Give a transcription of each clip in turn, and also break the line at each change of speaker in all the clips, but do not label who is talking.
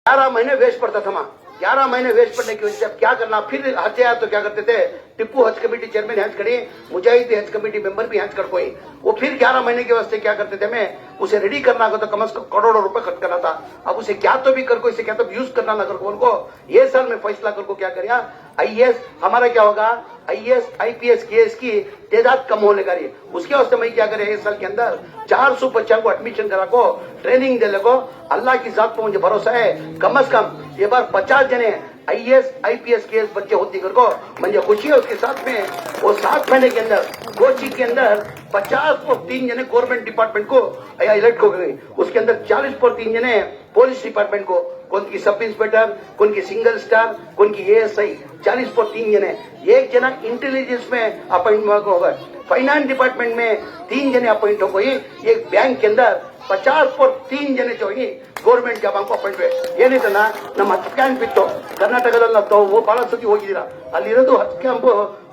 11 महीने वेस्ट पड़ता था वहां। 11 महीने वेस्ट पड़ने की वजह से अब क्या करना, फिर हज आया तो क्या करते थे, टिप्पू हज कमेटी चेयरमैन हज खड़ी, मुजाहिद हज कमेटी मेंबर भी हज कर कोई, वो फिर 11 महीने के वास्ते क्या करते थे, हमें उसे रेडी करना हो तो कम से कम करोड़ों रुपए खर्च करना था। अब उसे क्या तो भी कर को, इसे क्या तो यूज करना ना कर को, उनको ये साल में फैसला कर को क्या करिया, आईएएस हमारा क्या होगा, आईएएस आईपीएस केएस की तादाद कम होने का रही, उसके वास्ते मैं क्या करे, इस साल के अंदर 400 बच्चों को एडमिशन करा को, ट्रेनिंग दे को। अल्लाह की जात पर मुझे भरोसा है, कम से कम ये बार 50 जने आईएएस आईपीएस केएस बच्चे होती कर को मुझे खुशी है। उसके साथ में वो 7 महीने के अंदर कोचिंग के अंदर 50 और 3 जने गवर्नमेंट डिपार्टमेंट को इलेक्ट हो गए, उसके अंदर 40 और 3 जने पुलिस डिपार्टमेंट को, कौन की सब इंस्पेक्टर, कौन की सिंगल स्टार, कौन की एएसआई, 40 पर 3 जने, 1 जना इंटेलिजेंस में अपॉइंटमेंट होगा, फाइनेंस डिपार्टमेंट में 3 जने अपॉइंट हो गई, एक बैंक के अंदर 50 पर 3 जने जो गवर्नमेंट ಜಾಬ್ ಅಂಕೋ ಅಪಾಯಿಂಟ್ಮೆಂಟ್ ಏನಿದನ್ನ ನಮ್ಮ ಹತ್ತು ಕ್ಯಾಂಪ್ ಇತ್ತು ಕರ್ನಾಟಕದಲ್ಲಿ ನಾವು ಬಹಳ ಸತಿ ಹೋಗಿದ್ದೀರಾ, ಅಲ್ಲಿರೋದು 10 ಕ್ಯಾಂಪ್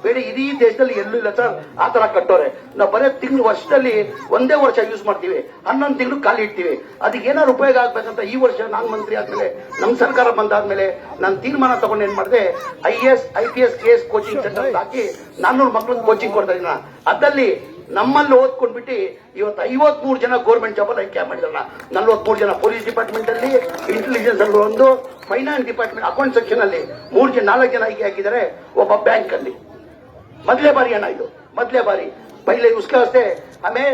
ಬೇರೆ ಇಡೀ ದೇಶದಲ್ಲಿ ಎಲ್ಲೂ ಇಲ್ಲ ಸರ್, ಆ ತರ ಕಟ್ಟೋರೆ. ನಾವು ಬರೀ ತಿಂಗಳು ವರ್ಷದಲ್ಲಿ ಒಂದೇ ವರ್ಷ ಯೂಸ್ ಮಾಡ್ತೀವಿ, 11 ತಿಂಗಳು ಖಾಲಿ ಇಡ್ತೀವಿ. ಅದಕ್ಕೆ ಏನಾದ್ರು ಉಪಯೋಗ ಆಗ್ಬೇಕಂತ ಈ ವರ್ಷ ನಾನು ಮಂತ್ರಿ ಆದ್ಮೇಲೆ, ನಮ್ಮ ಸರ್ಕಾರ ಬಂದಾದ್ಮೇಲೆ ನಾನು ತೀರ್ಮಾನ ತಗೊಂಡು ಏನ್ ಮಾಡಿದೆ, IAS IPS KS coaching centre ಹಾಕಿ 400 ಮಕ್ಕಳಿಗೆ ಕೋಚಿಂಗ್ ಕೊಡ್ತಾ ಇದ್ದೀನಿ. ಅದಲ್ಲಿ ನಮ್ಮಲ್ಲಿ ಓದ್ಕೊಂಡ್ಬಿಟ್ಟು ಇವತ್ತು 53 ಜನ ಗೌರ್ಮೆಂಟ್ ಜಾಬ್ ಅಲ್ಲಿ ಆಯ್ಕೆ ಮಾಡಿದ್ರಲ್ಲ, 43 ಜನ ಪೊಲೀಸ್ ಡಿಪಾರ್ಟ್ಮೆಂಟ್ ಅಲ್ಲಿ, ಇಂಟೆಲಿಜೆನ್ಸ್ ಅಲ್ಲಿ ಒಂದು, ಫೈನಾನ್ಸ್ ಡಿಪಾರ್ಟ್ಮೆಂಟ್ ಅಕೌಂಟ್ ಸೆಕ್ಷನ್ ಅಲ್ಲಿ 4 ಜನ ಆಯ್ಕೆ ಹಾಕಿದ್ದಾರೆ, ಒಬ್ಬ ಬ್ಯಾಂಕ್ ಅಲ್ಲಿ. मदले बारी है ना, ಇದು मदले बारी पहले उसके वास्ते हमें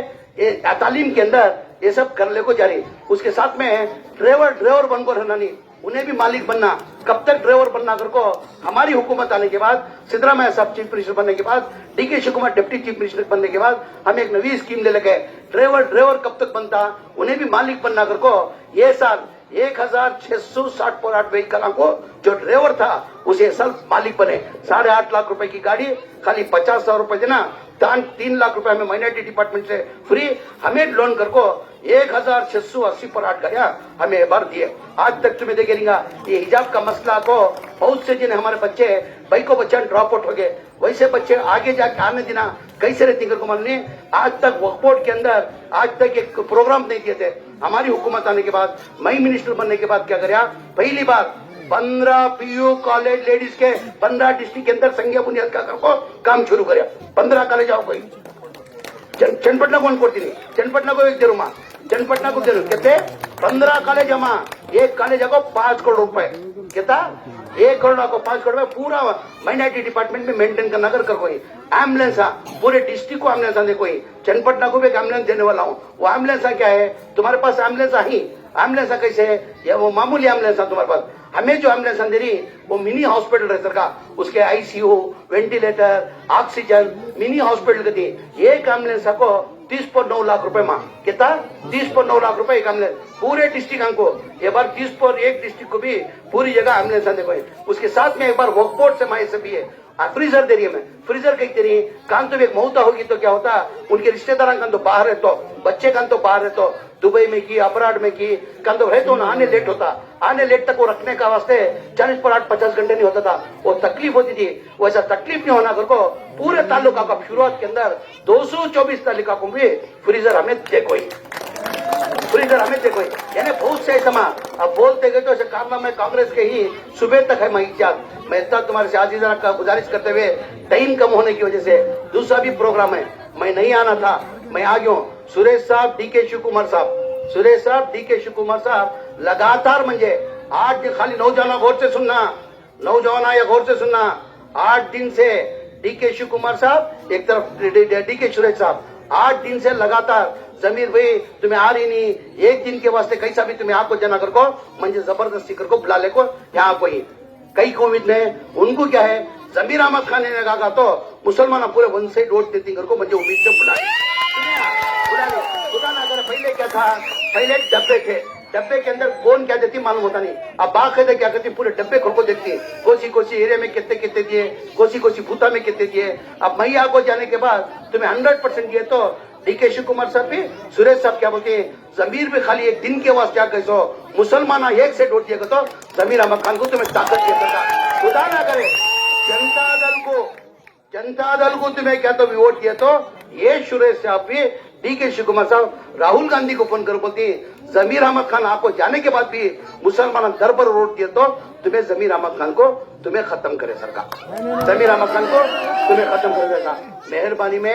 तालीम के अंदर ये सब करने को जारी, उसके साथ में ड्राइवर बनकर रहना नहीं, उन्हें भी मालिक बनना. कब तक ड्राइवर बनना कर को, हमारी हुकूमत आने के बाद, सिद्धरामैया साहब चीफ मिनिस्टर बनने के बाद, DK Shivakumar deputy chief minister बनने के बाद हम एक नई स्कीम ले लगे, ड्राइवर कब तक बनता, उन्हें भी मालिक बनना कर को. ये साल 1660 व्हीकल को जो ड्राइवर था उसे साल मालिक बने. 8.5 लाख रुपए की गाड़ी, खाली 50,000 रुपए देना, 3 लाख रुपए हमें माइनॉरिटी डिपार्टमेंट से फ्री, हमें लोन कर को 1680 पर 8 गया हमें भर दिए. आज तक तुम्हें देखेगा ये हिजाब का मसला को बहुत से जिन हमारे बच्चे भाई को बच्चा ड्रॉप आउट हो गए, वैसे बच्चे आगे जाके आने देना कैसे रहती कर को मालूम. आज तक वक्फ बोर्ड के अंदर आज तक एक प्रोग्राम नहीं दिए थे. हमारी हुकूमत आने के बाद, मैं मिनिस्टर बनने के बाद क्या कराया, पहली बार 15 पीयू कॉलेज लेडीज के 15 डिस्ट्रिक्ट के अंदर संज्ञा बुनियाद का को काम शुरू कराया. 15 कॉलेज आओ कोई चನ್ನಪಟ್ಟಣ कौन ಕೊಡ್ತೀನಿ, चನ್ನಪಟ್ಟಣ को एक जरूर चನ್ನಪಟ್ಟಣ को जरूर कहते 15 कॉलेज अमा, एक कॉलेज को 5 करोड़ रुपए कहता, 1 करोड़ को 5 करोड़ रुपए पूरा माइनॉरिटी डिपार्टमेंट में मेंटेन करना कर कोई. एम्बुलेंस पूरे डिस्ट्रिक्ट को एम्बुलेंस दे कोई, चನ್ನಪಟ್ಟಣ को भी एक एम्बुलेंस देने वाला हूँ. वो एम्बुलेंस क्या है, तुम्हारे पास एम्बुलेंस ही, एम्बुलेंस कैसे है, या वो मामूली एम्बुलेंस है तुम्हारे पास. हमें जो एम्बुलेंस दे रही वो मिनी हॉस्पिटल है सर का, उसके ICU, ventilator, oxygen, mini hospital का दी. एक एम्बुलेंस को 30 पर 9 लाख रुपए मां कितना, 30 पर 9 लाख रुपए एक एम्बुलेंस पूरे डिस्ट्रिक्ट को. एक बार 30 पर एक डिस्ट्रिक्ट को भी पूरी जगह एम्बुलेंस देखो. उसके साथ में एक बार वर्क बोर्ड से माई से भी है, फ्रीजर दे रही है. मैं फ्रीजर कहीं दे रही कान तो एक मौता होगी तो क्या होता, उनके रिश्तेदार का तो बाहर है, तो बच्चे का तो बाहर है, तो दुबई में की, अब्राड में की कंदो है, तो आने लेट होता, आने लेट तक वो रखने का वास्ते 40 पर 8 50 घंटे नहीं होता था, वो तकलीफ होती थी. वैसा तकलीफ नहीं होना को पूरे तालुका का शुरुआत के अंदर 224 तालुका को भी फ्रीजर हमें देखो, फ्रीजर हमें देखो. यानी बहुत से ऐसा अब बोलते गए तो कारनामा में कांग्रेस के ही सुबह तक है. मैं इजाद मैं इतना तुम्हारे से आज का गुजारिश करते हुए, टाइम कम होने की वजह से दूसरा भी प्रोग्राम है, मैं नहीं आना था, मैं आ गया. सुरेश साहब, डीके शिव कुमार साहब, सुरेश साहब, डीके शिव कुमार साहब लगातार म्हणजे 8 दिन, खाली नौजवान गौर से सुनना, नौजवान या गौर से सुनना, 8 दिन से डीके शिव कुमार साहब, एक तरफ डीके सुरेश साहब 8 दिन से लगातार, जमीर भाई तुम्हें आ रही नहीं, एक दिन के वास्ते कैसा भी तुम्हें आपको जना कर को म्हणजे जबरदस्ती कर को बुला ले को यहाँ कोई कई को उम्मीद नहीं. उनको क्या है, जमीर अहमद खान ने कहा तो मुसलमान पूरे वन साइड वोट देती कर को मुझे उम्मीद से बुला ना करे. पहले क्या था, पहले डब्बे थे, डब्बे के अंदर कौन क्या देती मालूम होता नहीं. अब बाकायदा क्या करती, पूरे डब्बे खोल को देखती, कोसी एरिया में कितने कितने दिए, कोसी भूता में कितने दिए. अब मैया को जाने के बाद तुम्हें 100% दिए. तो डीके शिव कुमार साहब भी, सुरेश साहब क्या बोलते हैं, जमीर भी खाली एक दिन के वास्ते क्या कैसो मुसलमान एक से वोट दिएगा तो जमीर अहमद खान को तुम्हें ताकत दे सका. खुदा ना करे जनता दल को तुम्हें क्या तो वोट दिया, तो ये सुरेश साहब भी डीके शिव कुमार साहब राहुल गांधी को फोन कर बोलती जमीर अहमद खान आपको जाने के बाद भी मुसलमान दर पर वोट दिए तो तुम्हें जमीर अहमद खान को तुम्हें खत्म करे सरकार, जमीर अहमद खान को तुम्हें खत्म कर देगा। मेहरबानी में